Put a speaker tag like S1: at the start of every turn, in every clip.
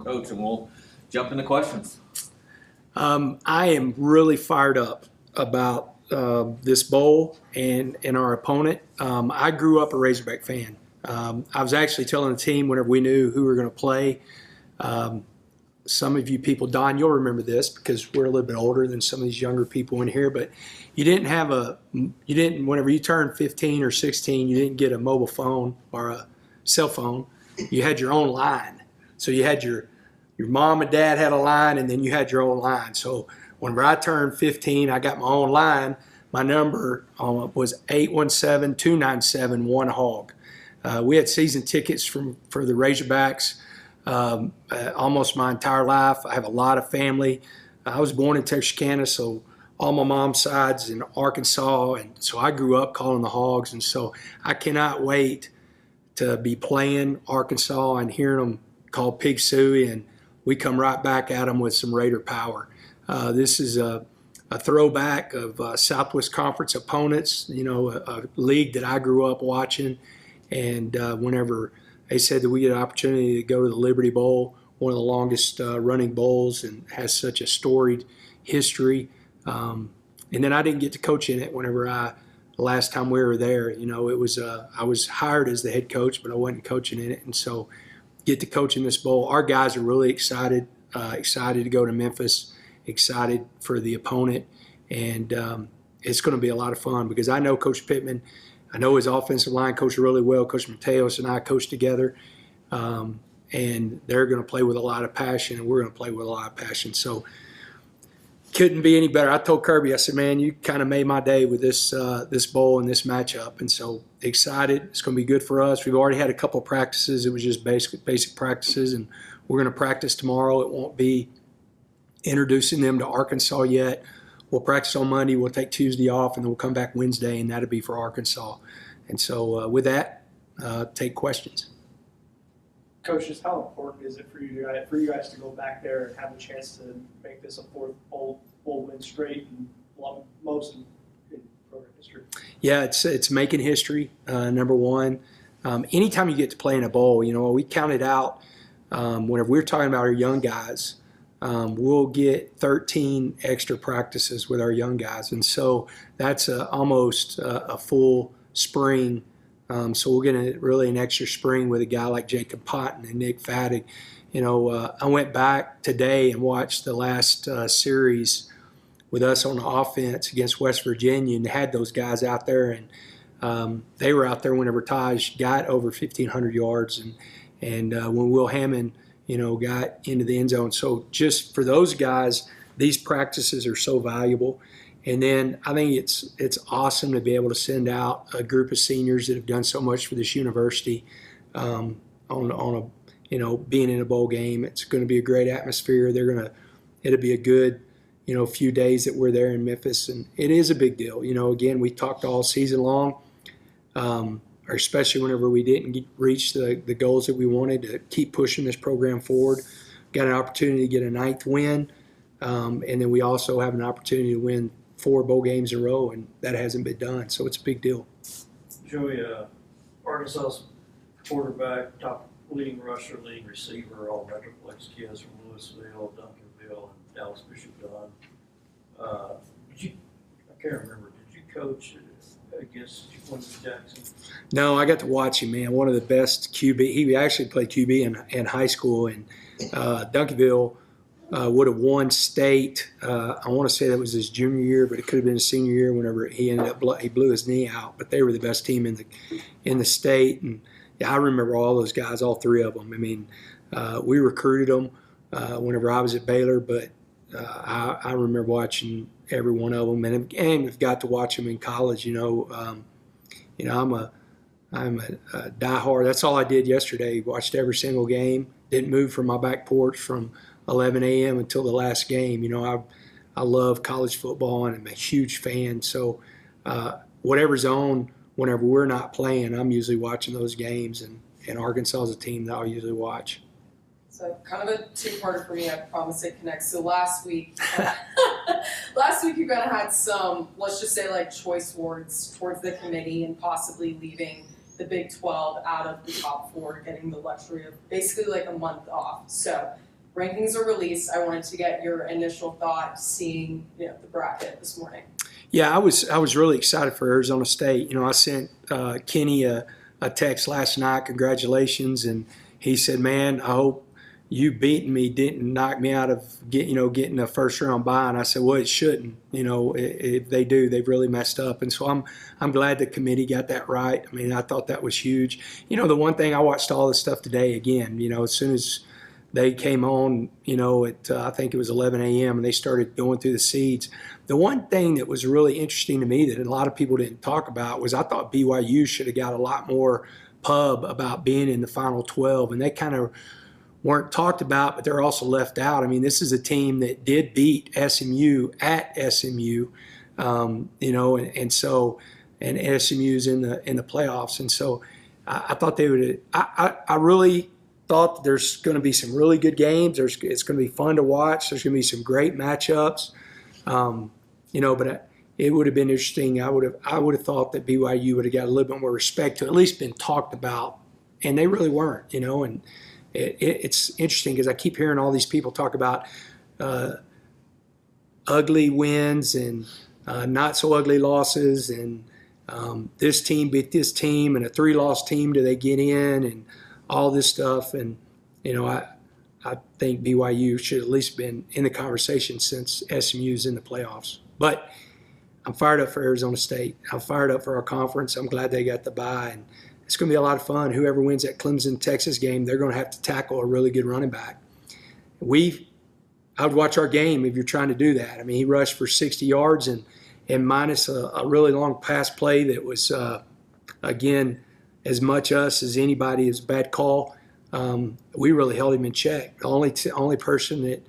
S1: Coach, and we'll jump into questions.
S2: I am really fired up about this bowl and our opponent. I grew up a Razorback fan. I was actually telling the team whenever we knew who we were going to play. Some of you people, Don, you'll remember this because we're a little bit older than some of these younger people in here, but whenever you turned 15 or 16, you didn't get a mobile phone or a cell phone. You had your own line. So you had your mom and dad had a line, and then you had your own line. So whenever I turned 15, I got my own line. My number was 817-297-1HOG. We had season tickets for the Razorbacks almost my entire life. I have a lot of family. I was born in Texarkana, so all my mom's side's in Arkansas, and so I grew up calling the Hogs, and so I cannot wait to be playing Arkansas and hearing them call Pig Suey, and we come right back at them with some Raider power. This is a throwback of Southwest Conference opponents, a league that I grew up watching, and whenever they said that we get an opportunity to go to the Liberty Bowl, one of the longest running bowls and has such a storied history. And then I didn't get to coach in it whenever the last time we were there. It was I was hired as the head coach, but I wasn't coaching in it. And so get to coach in this bowl. Our guys are really excited to go to Memphis, excited for the opponent. And it's going to be a lot of fun because I know Coach Pittman. I know his offensive line coached really well. Coach Mateos and I coached together, and they're going to play with a lot of passion, and we're going to play with a lot of passion. So couldn't be any better. I told Kirby, I said, man, you kind of made my day with this bowl and this matchup, and so excited. It's going to be good for us. We've already had a couple of practices. It was just basic practices, and we're going to practice tomorrow. It won't be introducing them to Arkansas yet. We'll practice on Monday. We'll take Tuesday off, and then we'll come back Wednesday, and that'll be for Arkansas. And so with that, take questions.
S3: Coach, just how important is it for you guys to go back there and have a chance to make this a fourth bowl win straight and most in program history?
S2: Yeah, it's making history, number one. Anytime you get to play in a bowl, we counted out whenever we're talking about our young guys, we'll get 13 extra practices with our young guys. And so that's almost a full spring. So we're getting really an extra spring with a guy like Jacob Potton and Nick Fattig. I went back today and watched the last series with us on the offense against West Virginia and had those guys out there. And they were out there whenever Taj got over 1,500 yards and when Will Hammond got into the end zone. So just for those guys, these practices are so valuable. And then I think it's awesome to be able to send out a group of seniors that have done so much for this university on being in a bowl game. It's going to be a great atmosphere. It'll be a good few days that we're there in Memphis, and it is a big deal. Again, we talked all season long. Or especially whenever we didn't reach the goals that we wanted to keep pushing this program forward. Got an opportunity to get a 9th win, and then we also have an opportunity to win 4 bowl games in a row, and that hasn't been done, so it's a big deal.
S4: Joey, Arkansas's quarterback, top leading rusher, leading receiver, all Metroplex kids from Louisville, Duncanville, and Dallas Bishop Dunn. I can't remember, did you coach against Quincy Jackson?
S2: No, I got to watch him, man. One of the best QB. He actually played QB in high school, and Duncanville would have won state. I want to say that was his junior year, but it could have been his senior year whenever he ended up he blew his knee out. But they were the best team in the state, and yeah, I remember all those guys, all 3 of them. I mean, we recruited them whenever I was at Baylor, but I remember watching every one of them, and have got to watch them in college. I'm a diehard. That's all I did yesterday. Watched every single game. Didn't move from my back porch from 11 a.m. until the last game. I love college football, and I'm a huge fan. So whatever's on, whenever we're not playing, I'm usually watching those games, and Arkansas is a team that I'll usually watch.
S5: So kind of a two-parter for me. I promise it connects. So last week you kind of had some, let's just say, like choice words towards the committee and possibly leaving the Big 12 out of the top 4, getting the luxury of basically like a month off. So rankings are released. I wanted to get your initial thought seeing the bracket this morning.
S2: Yeah, I was really excited for Arizona State. I sent Kenny a text last night, congratulations, and he said, "Man, I hope you beating me didn't knock me out of getting a first round bye." And I said, "Well, it shouldn't. If they do, they've really messed up." And so I'm glad the committee got that right. I mean, I thought that was huge. The one thing, I watched all this stuff today again. As soon as they came on, at I think it was 11 a.m. and they started going through the seeds. The one thing that was really interesting to me that a lot of people didn't talk about was I thought BYU should have got a lot more pub about being in the Final 12, and they kind of weren't talked about, but they're also left out. I mean, this is a team that did beat SMU at SMU, and SMU's in the playoffs, and so I thought they would. I really thought that there's going to be some really good games. It's going to be fun to watch. There's going to be some great matchups, but it would have been interesting. I would have thought that BYU would have got a little bit more respect to at least been talked about, and they really weren't. And it's interesting because I keep hearing all these people talk about ugly wins and not so ugly losses, and this team beat this team, and a 3-loss team, do they get in, and all this stuff. And I think BYU should at least been in the conversation since SMU's in the playoffs. But I'm fired up for Arizona State. I'm fired up for our conference. I'm glad they got the bye, and it's going to be a lot of fun. Whoever wins that Clemson-Texas game, they're going to have to tackle a really good running back. I would watch our game if you're trying to do that. I mean, he rushed for 60 yards and minus a really long pass play that was, again, as much us as anybody is a bad call. We really held him in check. The only person that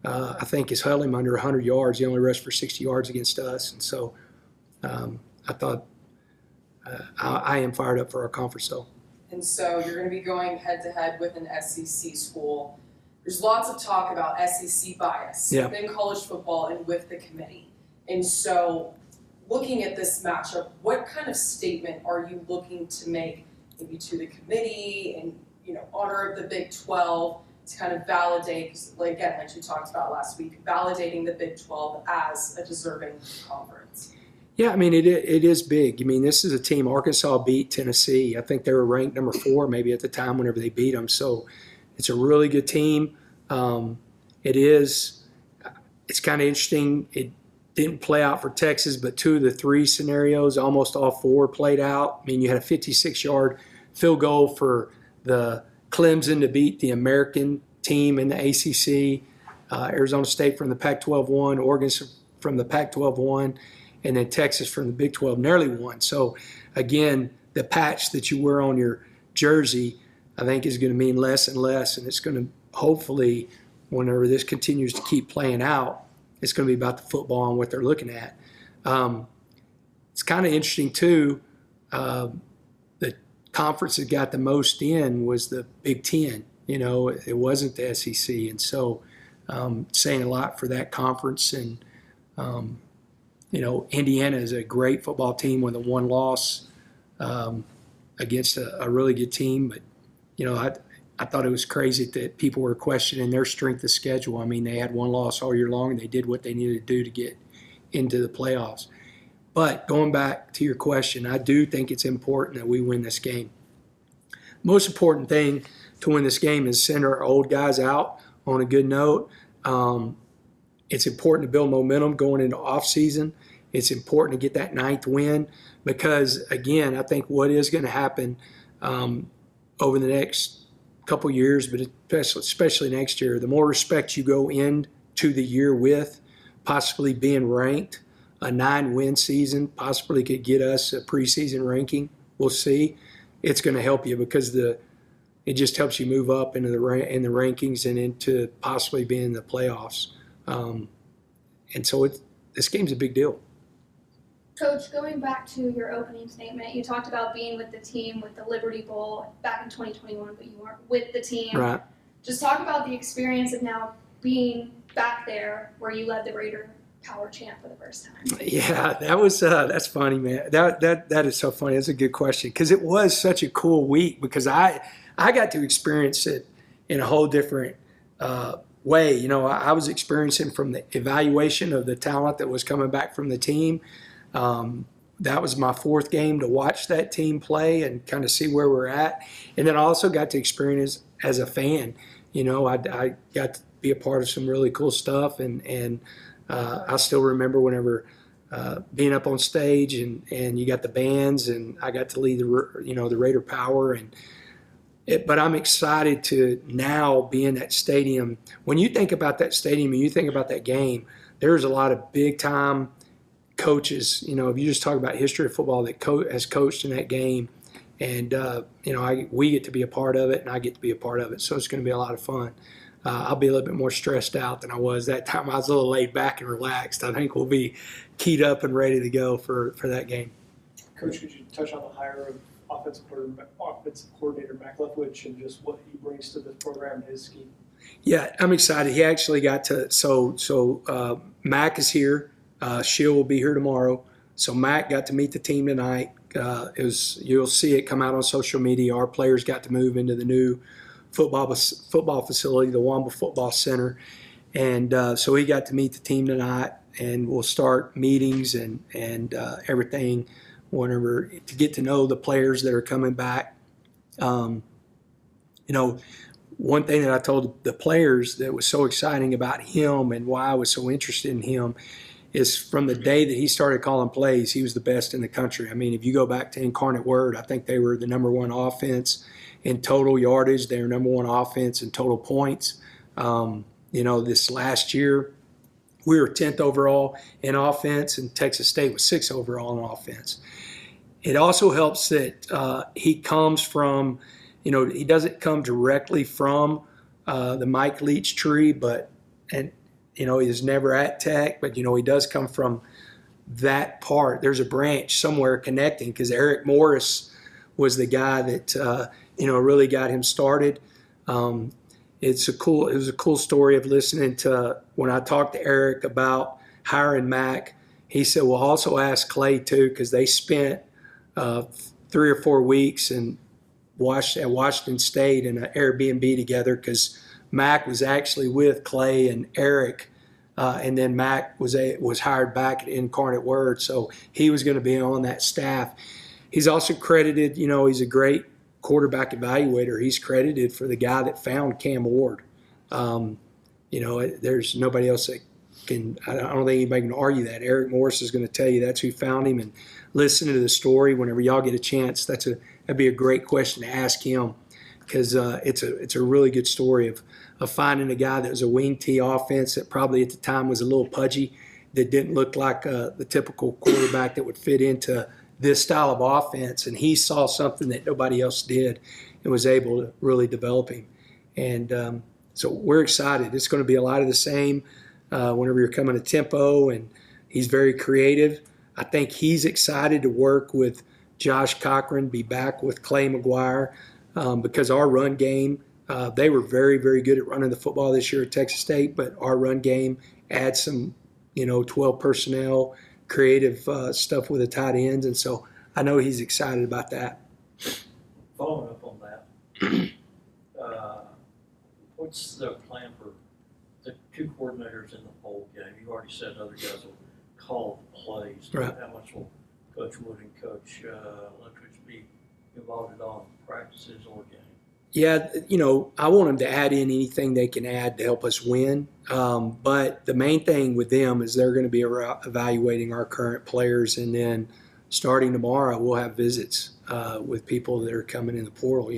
S2: I think has held him under 100 yards. He only rushed for 60 yards against us. And so I thought I am fired up for our conference, though.
S5: And so you're going to be going head-to-head with an SEC school. There's lots of talk about SEC bias within college football and with the committee. And so looking at this matchup, what kind of statement are you looking to make maybe to the committee in honor of the Big 12 to kind of validate, like you talked about last week, validating the Big 12 as a deserving conference?
S2: Yeah, I mean, it is big. I mean, this is a team. Arkansas beat Tennessee. I think they were ranked number 4 maybe at the time whenever they beat them. So it's a really good team. It's kind of interesting. It didn't play out for Texas, but 2 of the 3 scenarios, almost all 4 played out. I mean, you had a 56-yard field goal for the Clemson to beat the American team in the ACC. Arizona State from the Pac-12 won. Oregon from the Pac-12 won. And then Texas from the Big 12 nearly won. So, again, the patch that you wear on your jersey, I think, is going to mean less and less. And it's going to, hopefully, whenever this continues to keep playing out, it's going to be about the football and what they're looking at. It's kind of interesting, too. The conference that got the most in was the Big Ten. It wasn't the SEC. And so, saying a lot for that conference. And, Indiana is a great football team with a 1 loss against a really good team. But, I thought it was crazy that people were questioning their strength of schedule. I mean, they had 1 loss all year long, and they did what they needed to do to get into the playoffs. But going back to your question, I do think it's important that we win this game. Most important thing to win this game is send our old guys out on a good note. It's important to build momentum going into off-season. It's important to get that 9th win because, again, I think what is going to happen over the next couple years, but especially next year, the more respect you go into the year with, possibly being ranked, a 9-win season possibly could get us a preseason ranking. We'll see. It's going to help you because it just helps you move up into the rankings and into possibly being in the playoffs. And so this game's a big deal.
S6: Coach, going back to your opening statement, you talked about being with the team with the Liberty Bowl back in 2021, but you weren't with the team.
S2: Right.
S6: Just talk about the experience of now being back there where you led the Raider Power Chant for the first time.
S2: Yeah, that was that's funny, man. That is so funny. That's a good question because it was such a cool week because I got to experience it in a whole different way. You know, I was experiencing from the evaluation of the talent that was coming back from the team. That was my fourth game to watch that team play and kind of see where we're at. And then I also got to experience as a fan. You know, I got to be a part of some really cool stuff, and I still remember whenever being up on stage and you got the bands, and I got to lead the Raider Power, but I'm excited to now be in that stadium. When you think about that stadium and you think about that game, there's a lot of big time coaches. You know, if you just talk about history of football that has coached in that game, and we get to be a part of it, and I get to be a part of it. So it's going to be a lot of fun. I'll be a little bit more stressed out than I was that time. I was a little laid back and relaxed. I think we'll be keyed up and ready to go for that game.
S3: Coach, could you touch on the hire of offensive coordinator Mac Leftwich and just what he brings to this program and his scheme?
S2: Yeah, I'm excited. He actually got to Mac is here. Sheil will be here tomorrow. So Mac got to meet the team tonight. You'll see it come out on social media. Our players got to move into the new football facility, the Wamba Football Center, and so he got to meet the team tonight. And we'll start meetings and everything whenever to get to know the players that are coming back. One thing that I told the players that was so exciting about him and why I was so interested in him is from the day that he started calling plays, he was the best in the country. I mean, if you go back to Incarnate Word, I think they were the number one offense in total yardage. They were number one offense in total points. This last year, we were 10th overall in offense, and Texas State was 6th overall in offense. It also helps that he comes from, he doesn't come directly from the Mike Leach tree, he was never at Tech, but, he does come from that part. There's a branch somewhere connecting because Eric Morris was the guy that, really got him started. It was a cool story of listening to when I talked to Eric about hiring Mac. He said, well, also ask Clay too, because they spent 3 or 4 weeks at Washington State in an Airbnb together because Mac was actually with Clay and Eric, and then Mac was hired back at Incarnate Word, so he was going to be on that staff. He's also credited, he's a great quarterback evaluator. He's credited for the guy that found Cam Ward. There's nobody else that can. I don't think anybody can argue that. Eric Morris is going to tell you that's who found him. And listening to the story, whenever y'all get a chance, that'd be a great question to ask him because it's a really good story of finding a guy that was a wing T offense that probably at the time was a little pudgy, that didn't look like the typical quarterback that would fit into this style of offense, and he saw something that nobody else did and was able to really develop him. And so we're excited. It's going to be a lot of the same whenever you're coming to tempo, and he's very creative. I think he's excited to work with Josh Cochran, be back with Clay McGuire, because our run game, they were very, very good at running the football this year at Texas State, but our run game adds some, 12 personnel, creative stuff with the tight ends, and so I know he's excited about that.
S4: Following up on that, what's the plan for the 2 coordinators in the bowl game? You already said other guys will call the plays.
S2: Right.
S4: How much will Coach Wood and Coach Leftwich be involved on practices or game?
S2: Yeah, I want them to add in anything they can add to help us win. But the main thing with them is they're going to be evaluating our current players, and then starting tomorrow, we'll have visits with people that are coming in the portal.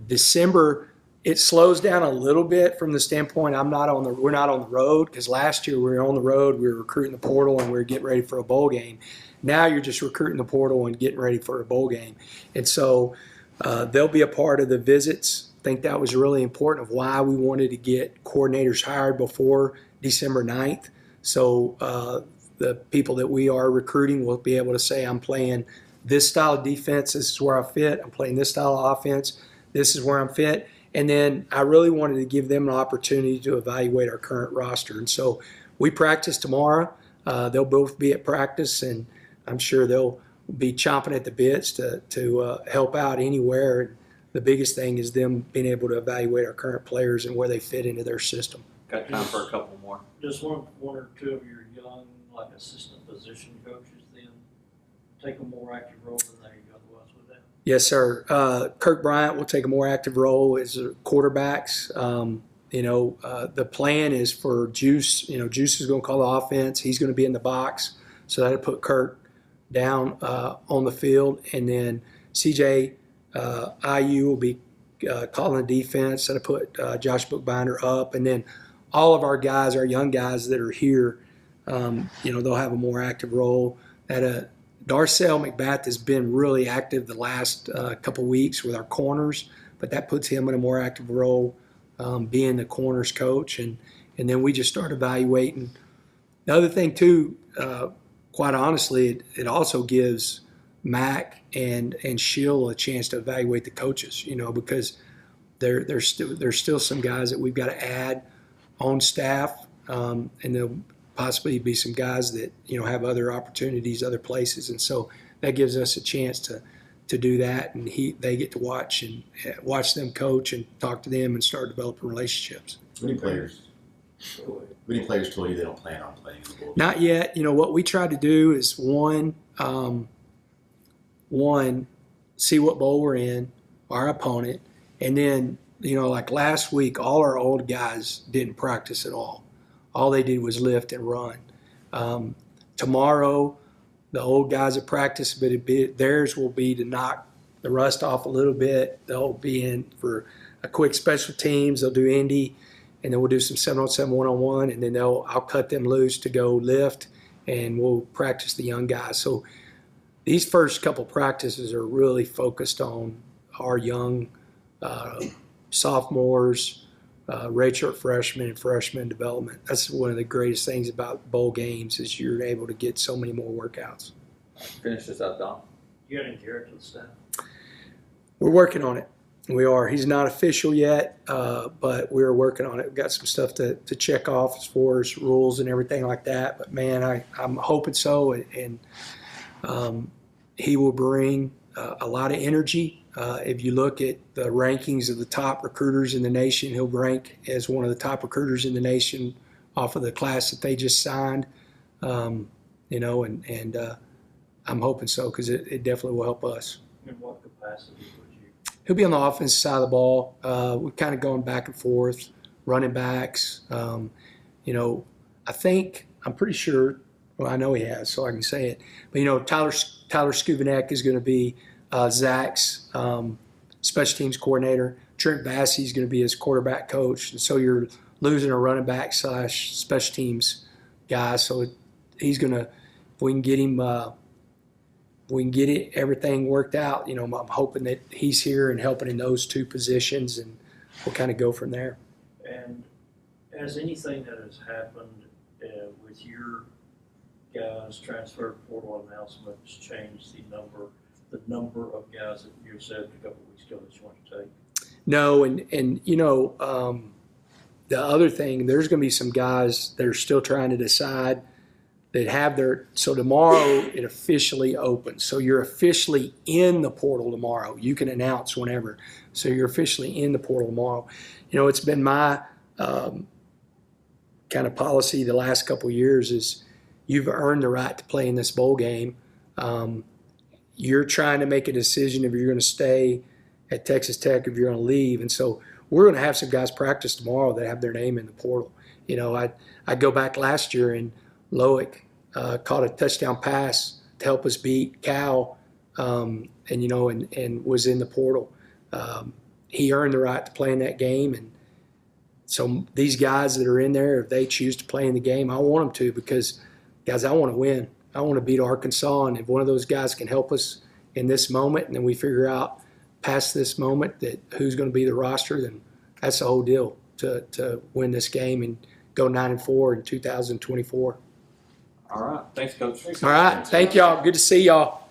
S2: December, it slows down a little bit from the standpoint we're not on the road, because last year we were on the road, we were recruiting the portal, and we were getting ready for a bowl game. Now you're just recruiting the portal and getting ready for a bowl game, and so. They'll be a part of the visits. I think that was really important of why we wanted to get coordinators hired before December 9th. So the people that we are recruiting will be able to say, I'm playing this style of defense, this is where I fit. I'm playing this style of offense, this is where I'm fit. And then I really wanted to give them an opportunity to evaluate our current roster. And so we practice tomorrow. They'll both be at practice, and I'm sure they'll be chomping at the bits to help out anywhere. And the biggest thing is them being able to evaluate our current players and where they fit into their system.
S1: Got time for a couple more.
S4: Just one or two of your young, like assistant position coaches then take a more active role than they otherwise would have?
S2: Yes, sir. Kirk Bryant will take a more active role as quarterbacks. The plan is for Juice. Juice is going to call the offense. He's going to be in the box, so that'll put Kirk down on the field, and then CJ IU will be calling the defense. That'll put Josh Bookbinder up, and then all of our guys, our young guys that are here, they'll have a more active role. Darcel McBath has been really active the last couple weeks with our corners, but that puts him in a more active role, being the corners coach, and then we just start evaluating. The other thing too, quite honestly, it also gives Mac and Shill a chance to evaluate the coaches, because there's still some guys that we've got to add on staff, and there'll possibly be some guys that have other opportunities, other places, and so that gives us a chance to do that, and they get to watch them coach and talk to them and start developing relationships.
S7: Many players told you they don't plan on playing in the bowl?
S2: Not yet. What we try to do is one, see what bowl we're in, our opponent, and then like last week, all our old guys didn't practice at all. All they did was lift and run. Tomorrow, the old guys at practice, but theirs will be to knock the rust off a little bit. They'll be in for a quick special teams. They'll do Indy, and then we'll do some 7-on-7 1-on-1, and then I'll cut them loose to go lift, and we'll practice the young guys. So these first couple practices are really focused on our young sophomores, redshirt freshmen, and freshman development. That's one of the greatest things about bowl games is you're able to get so many more workouts.
S1: Finish this up, Don.
S4: You got any Garrett to the staff?
S2: We're working on it. We are. He's not official yet, but we're working on it. We've got some stuff to check off as far as rules and everything like that. But, man, I'm hoping so, and he will bring a lot of energy. If you look at the rankings of the top recruiters in the nation, he'll rank as one of the top recruiters in the nation off of the class that they just signed. And I'm hoping so because it definitely will help us.
S4: In what capacity would you?
S2: He'll be on the offensive side of the ball. We're kind of going back and forth, running backs. I'm pretty sure. Well, I know he has, so I can say it. But Tyler Skubanek is going to be Zach's special teams coordinator. Trent Bassey is going to be his quarterback coach. And so you're losing a running back / special teams guy. So he's going to, if we can get him, everything worked out, I'm hoping that he's here and helping in those two positions, and we'll kind of go from there.
S4: And has anything that has happened with your guys' transfer portal announcements changed the number of guys that you said a couple of weeks ago that you want to take?
S2: No, and the other thing, there's going to be some guys that are still trying to decide that have so tomorrow it officially opens. So you're officially in the portal tomorrow. You can announce whenever. So you're officially in the portal tomorrow. It's been my kind of policy the last couple of years is you've earned the right to play in this bowl game. You're trying to make a decision if you're going to stay at Texas Tech, if you're going to leave. And so we're going to have some guys practice tomorrow that have their name in the portal. I go back last year and Loic caught a touchdown pass to help us beat Cal, and was in the portal. He earned the right to play in that game. And so these guys that are in there, if they choose to play in the game, I want them to because, guys, I want to win. I want to beat Arkansas, and if one of those guys can help us in this moment and then we figure out past this moment that who's going to be the roster, then that's the whole deal to win this game and go 9-4 in 2024.
S1: All right. Thanks, Coach.
S2: All right. Thank y'all. Good to see y'all.